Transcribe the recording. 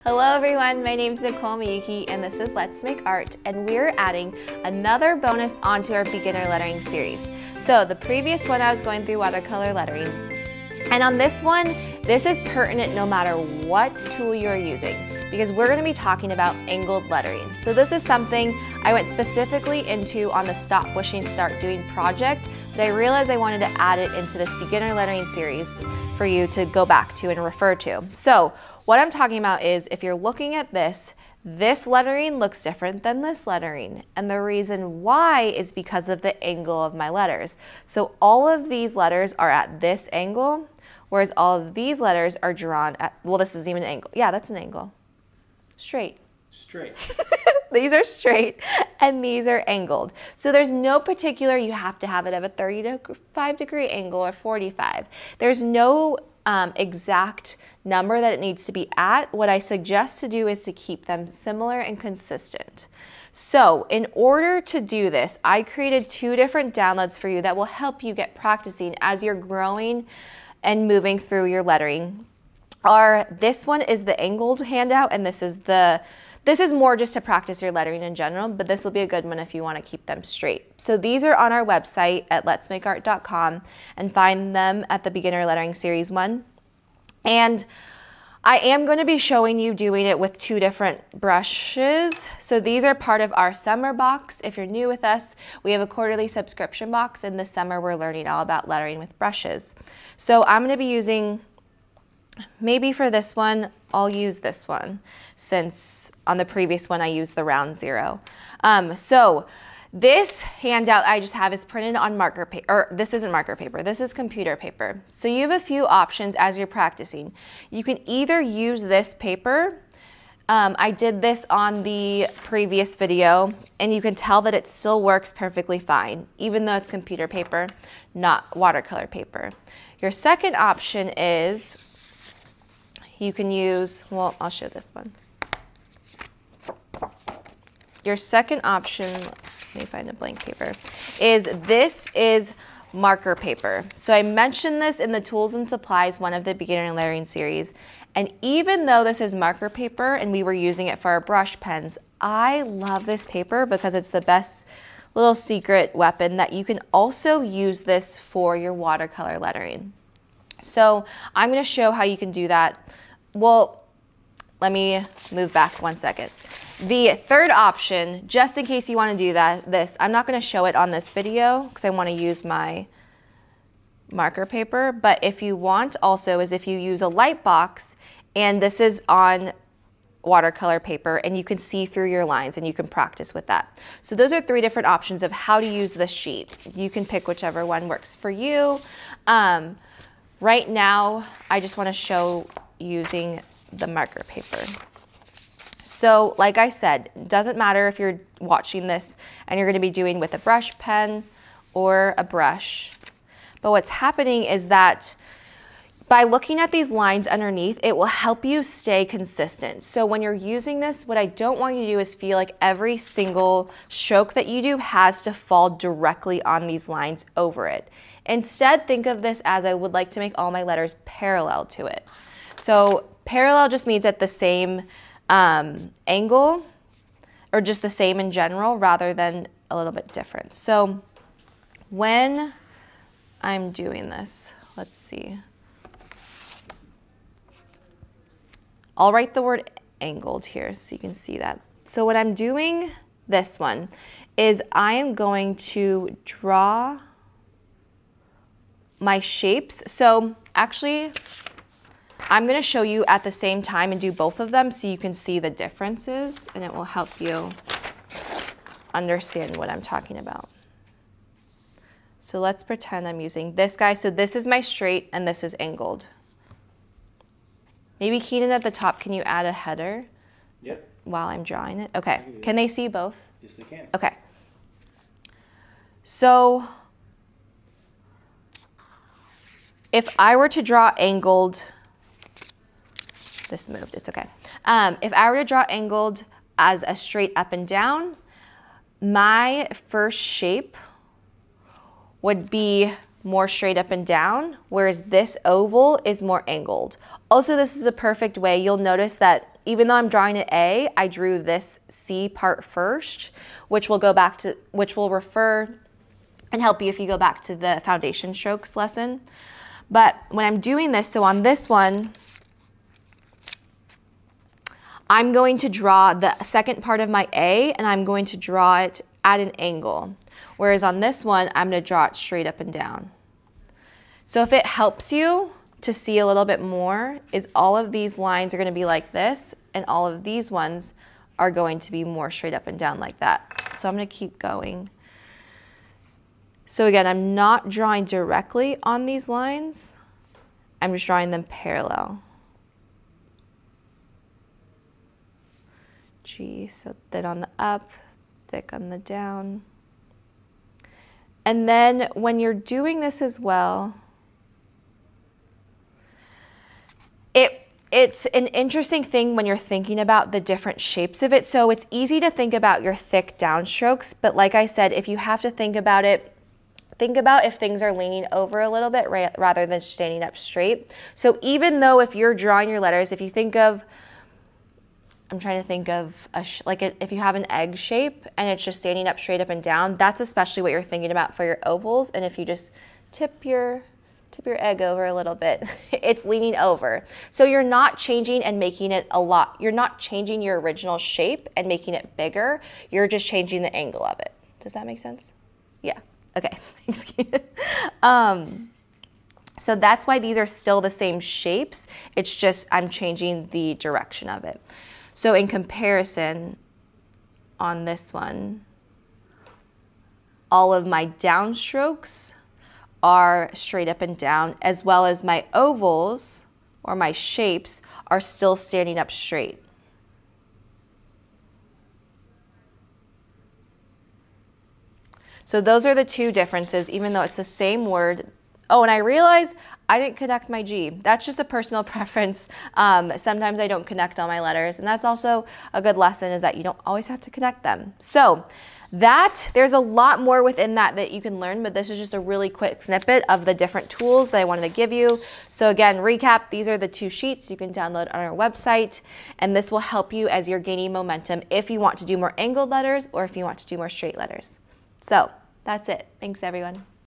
Hello everyone, my name is Nicole Miyuki and this is Let's Make Art, and we're adding another bonus onto our beginner lettering series. So the previous one I was going through watercolor lettering, and on this one, this is pertinent no matter what tool you're using, because we're going to be talking about angled lettering. So this is something I went specifically into on the Stop Wishing Start Doing project, but I realized I wanted to add it into this beginner lettering series for you to go back to and refer to. So what I'm talking about is, if you're looking at this lettering looks different than this lettering. And the reason why is because of the angle of my letters. So all of these letters are at this angle, whereas all of these letters are drawn at, well, this is even an angle. Yeah, that's an angle. Straight. Straight. These are straight and these are angled. So there's no particular, you have to have it of a 35-degree angle or 45. There's no exact number that it needs to be at. What I suggest to do is to keep them similar and consistent. So in order to do this, I created two different downloads for you that will help you get practicing as you're growing and moving through your lettering. This one is the angled handout, and this is more just to practice your lettering in general, but this will be a good one if you want to keep them straight. So these are on our website at letsmakeart.com, and find them at the Beginner Lettering Series 1. And I am going to be showing you doing it with two different brushes. So these are part of our summer box. If you're new with us, we have a quarterly subscription box, and this summer we're learning all about lettering with brushes. So I'm going to be using, maybe for this one, I'll use this one, since on the previous one I used the round 0. So this handout I just have is printed on marker paper, or this isn't marker paper, this is computer paper. So you have a few options as you're practicing. You can either use this paper. I did this on the previous video, and you can tell that it still works perfectly fine, even though it's computer paper, not watercolor paper. Your second option is, you can use, well, I'll show this one. Your second option, let me find a blank paper, this is marker paper. So I mentioned this in the Tools and Supplies, one of the Beginner Lettering series. And even though this is marker paper and we were using it for our brush pens, I love this paper because it's the best little secret weapon that you can also use this for your watercolor lettering. So I'm going to show how you can do that. Well, let me move back one second. The third option, just in case you want to do this, I'm not going to show it on this video because I want to use my marker paper, but if you want also is if you use a light box, and this is on watercolor paper, and you can see through your lines and you can practice with that. So those are three different options of how to use this sheet. You can pick whichever one works for you. Right now, I just want to show using the marker paper. So like I said, it doesn't matter if you're watching this and you're going to be doing with a brush pen or a brush. But what's happening is that by looking at these lines underneath, it will help you stay consistent. So when you're using this, what I don't want you to do is feel like every single stroke that you do has to fall directly on these lines over it. Instead, think of this as, I would like to make all my letters parallel to it. So parallel just means at the same angle, or just the same in general, rather than a little bit different. So when I'm doing this, let's see. I'll write the word angled here so you can see that. So when I'm doing this one is I am going to draw my shapes. So actually, I'm going to show you at the same time and do both of them so you can see the differences, and it will help you understand what I'm talking about. So let's pretend I'm using this guy. So this is my straight and this is angled. Maybe Keenan at the top, can you add a header? Yep. While I'm drawing it? Okay. Can they see both? Yes, they can. Okay. So if I were to draw angled, this moved, it's okay. If I were to draw angled as a straight up and down, my first shape would be more straight up and down, whereas this oval is more angled. Also, this is a perfect way. You'll notice that even though I'm drawing an A, I drew this C part first, which will refer and help you if you go back to the foundation strokes lesson. But when I'm doing this, so on this one, I'm going to draw the second part of my A, and I'm going to draw it at an angle. Whereas on this one, I'm going to draw it straight up and down. So if it helps you to see a little bit more, is all of these lines are going to be like this, and all of these ones are going to be more straight up and down like that. So I'm going to keep going. So again, I'm not drawing directly on these lines. I'm just drawing them parallel. G, so thin on the up, thick on the down. And then when you're doing this as well, it's an interesting thing when you're thinking about the different shapes of it. So it's easy to think about your thick downstrokes, but like I said, if you have to think about it, think about if things are leaning over a little bit rather than standing up straight. So even though if you're drawing your letters, if you think of, I'm trying to think of, if you have an egg shape and it's just standing up straight up and down, that's especially what you're thinking about for your ovals. And if you just tip your egg over a little bit, it's leaning over. So you're not changing and making it a lot. You're not changing your original shape and making it bigger. You're just changing the angle of it. Does that make sense? Yeah. Okay. So that's why these are still the same shapes. It's just I'm changing the direction of it. So in comparison, on this one, all of my downstrokes are straight up and down, as well as my ovals or my shapes are still standing up straight. So those are the two differences, even though it's the same word. Oh, and I realized I didn't connect my G. That's just a personal preference. Sometimes I don't connect all my letters, and that's also a good lesson, is that you don't always have to connect them. So there's a lot more within that you can learn, but this is just a really quick snippet of the different tools that I wanted to give you. So again, recap, these are the two sheets you can download on our website, and this will help you as you're gaining momentum if you want to do more angled letters or if you want to do more straight letters. So that's it. Thanks, everyone.